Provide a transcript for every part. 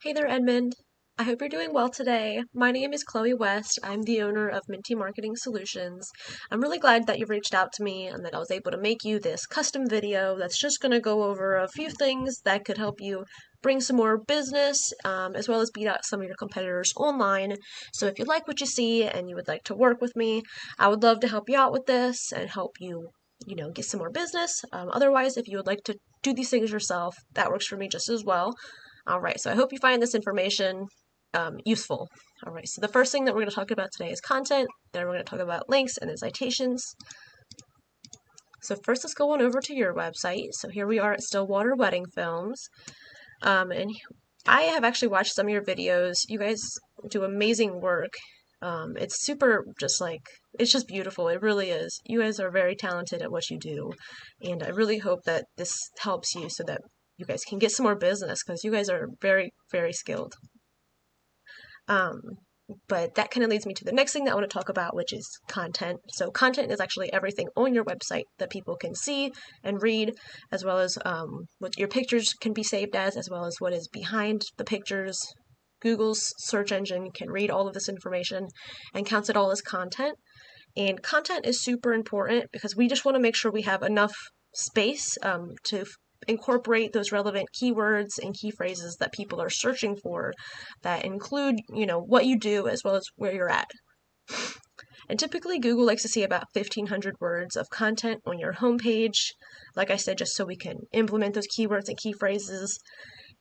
Hey there, Edmund. I hope you're doing well today. My name is Chloe West. I'm the owner of Minty Marketing Solutions. I'm really glad that you reached out to me and that I was able to make you this custom video that's just going to go over a few things that could help you bring some more business, as well as beat out some of your competitors online. So if you like what you see and you would like to work with me, I would love to help you out with this and help you, get some more business. Otherwise, if you would like to do these things yourself, that works for me just as well. All right, so I hope you find this information useful. All right, so the first thing that we're going to talk about today is content. Then we're going to talk about links and then citations. So first, let's go on over to your website. So here we are at Stillwater Wedding Films. And I have actually watched some of your videos. You guys do amazing work. It's super it's just beautiful. It really is. You guys are very talented at what you do. And I really hope that this helps you so that you guys can get some more business because you guys are very, very skilled. But that kind of leads me to the next thing that I want to talk about, which is content. So content is actually everything on your website that people can see and read, as well as what your pictures can be saved as well as what is behind the pictures. Google's search engine can read all of this information and counts it all as content. And content is super important because we just want to make sure we have enough space to incorporate those relevant keywords and key phrases that people are searching for that include, what you do as well as where you're at. And typically Google likes to see about 1,500 words of content on your homepage, like I said, just so we can implement those keywords and key phrases.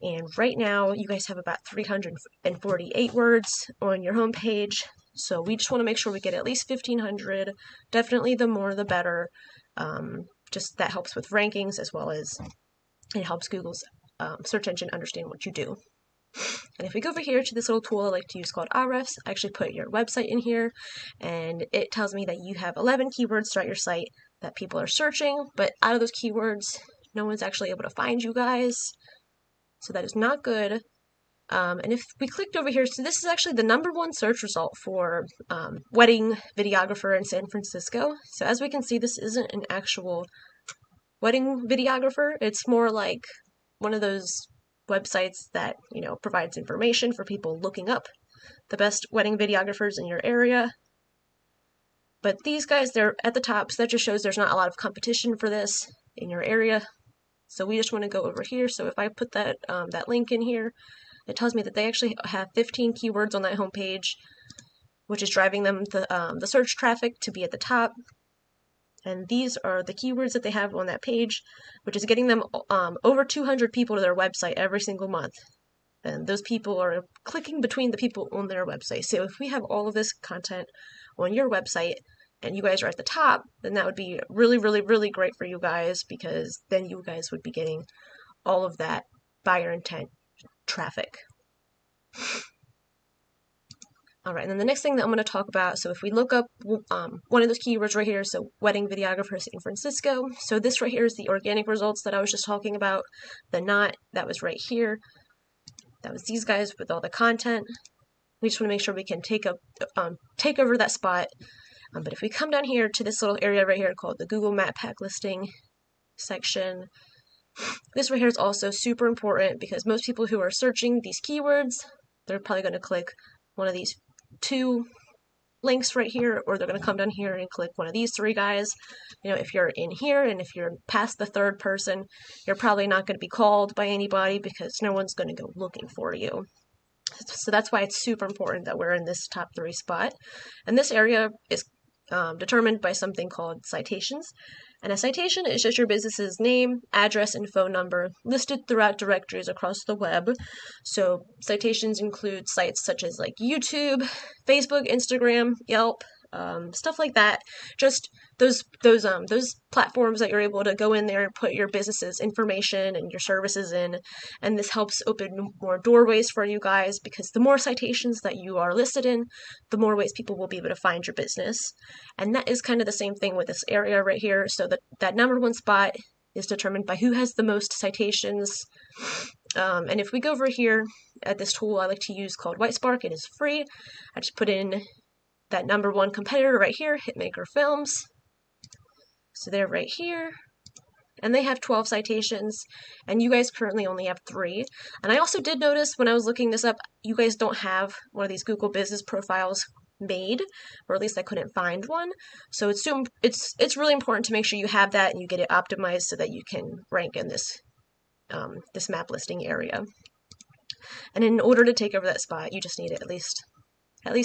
And right now you guys have about 348 words on your homepage. So we just want to make sure we get at least 1,500. Definitely the more the better. Just that helps with rankings as well as it helps Google's search engine understand what you do. And if we go over here to this little tool I like to use called Ahrefs, I actually put your website in here, and it tells me that you have 11 keywords throughout your site that people are searching, but out of those keywords, no one's actually able to find you guys. So that is not good. And if we clicked over here, so this is actually the #1 search result for wedding videographer in San Francisco. So as we can see, this isn't an actual wedding videographer. It's more like one of those websites that, provides information for people looking up the best wedding videographers in your area. But these guys, they're at the top, so that just shows there's not a lot of competition for this in your area. So we just want to go over here. So if I put that link in here, it tells me that they actually have 15 keywords on that homepage, which is driving them the search traffic to be at the top. And these are the keywords that they have on that page, which is getting them over 200 people to their website every single month. And those people are clicking between the people on their website. So if we have all of this content on your website and you guys are at the top, then that would be really, really, really great for you guys, because then you guys would be getting all of that buyer intent traffic. All right, and then the next thing that I'm going to talk about, so if we look up one of those keywords right here, so wedding videographer San Francisco, so this right here is the organic results that I was just talking about. The not, that was right here. That was these guys with all the content. We just want to make sure we can take over that spot. But if we come down here to this little area right here called the Google Map Pack Listing section, this right here is also super important because most people who are searching these keywords, they're probably going to click one of these 2 links right here, or they're going to come down here and click one of these 3 guys. If you're in here and if you're past the 3rd person, you're probably not going to be called by anybody because no one's going to go looking for you. So that's why it's super important that we're in this top 3 spot. And this area is determined by something called citations. And a citation is just your business's name, address, and phone number listed throughout directories across the web. So citations include sites such as like YouTube, Facebook, Instagram, Yelp, stuff like that. Just those platforms that you're able to go in there and put your business's information and your services in, and this helps open more doorways for you guys, because the more citations that you are listed in, the more ways people will be able to find your business. And that is kind of the same thing with this area right here. So that #1 spot is determined by who has the most citations. And if we go over here at this tool I like to use called Whitespark, it is free. I just put in that #1 competitor right here, Hitmaker Films. So they're right here. and they have 12 citations, and you guys currently only have 3. And I also did notice when I was looking this up, you guys don't have one of these Google business profiles made, or at least I couldn't find one. So it's really important to make sure you have that and you get it optimized so that you can rank in this this map listing area. And in order to take over that spot, you just need at least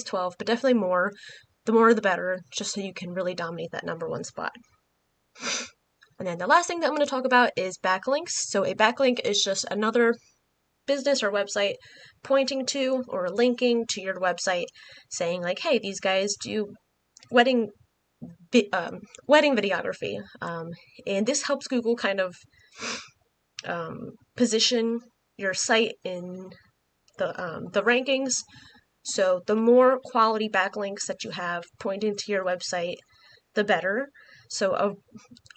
12, but definitely more. The more the better, just so you can really dominate that #1 spot. And then the last thing that I'm going to talk about is backlinks. So a backlink is just another business or website pointing to or linking to your website, saying like, hey, these guys do wedding videography, and this helps Google kind of position your site in the rankings. So the more quality backlinks that you have pointing to your website, the better. So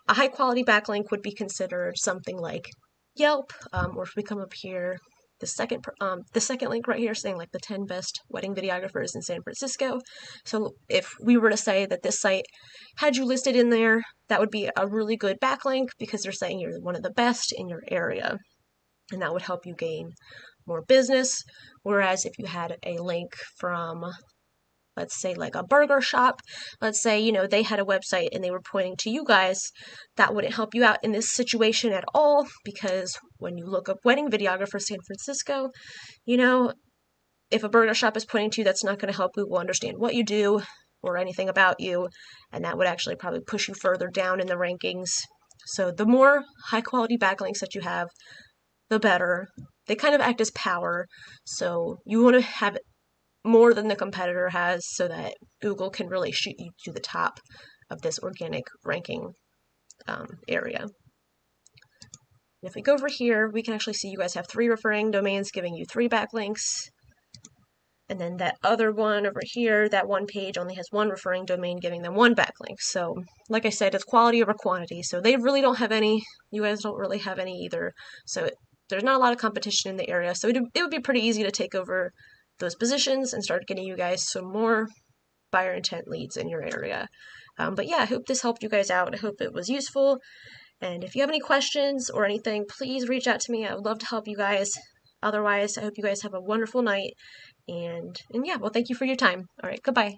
a high quality backlink would be considered something like Yelp, or if we come up here, the second link right here saying like the 10 best wedding videographers in San Francisco. So if we were to say that this site had you listed in there, that would be a really good backlink because they're saying you're one of the best in your area, and that would help you gain more business. Whereas if you had a link from, let's say, like a burger shop, let's say, you know, they had a website and they were pointing to you guys, that wouldn't help you out in this situation at all, because when you look up wedding videographer San Francisco, you know, if a burger shop is pointing to you, that's not going to help Google understand what you do or anything about you, and that would actually probably push you further down in the rankings. So the more high quality backlinks that you have, the better. They kind of act as power, so you want to have more than the competitor has so that Google can really shoot you to the top of this organic ranking area. And if we go over here, we can actually see you guys have 3 referring domains giving you 3 backlinks. And then that other one over here, that one page only has 1 referring domain giving them 1 backlink. So like I said, it's quality over quantity. So they really don't have any, you guys don't really have any either. So there's not a lot of competition in the area. So it would be pretty easy to take over those positions and start getting you guys some more buyer intent leads in your area. But yeah, I hope this helped you guys out. I hope it was useful. And if you have any questions or anything, please reach out to me. I would love to help you guys. Otherwise, I hope you guys have a wonderful night. And yeah, well, thank you for your time. All right, goodbye.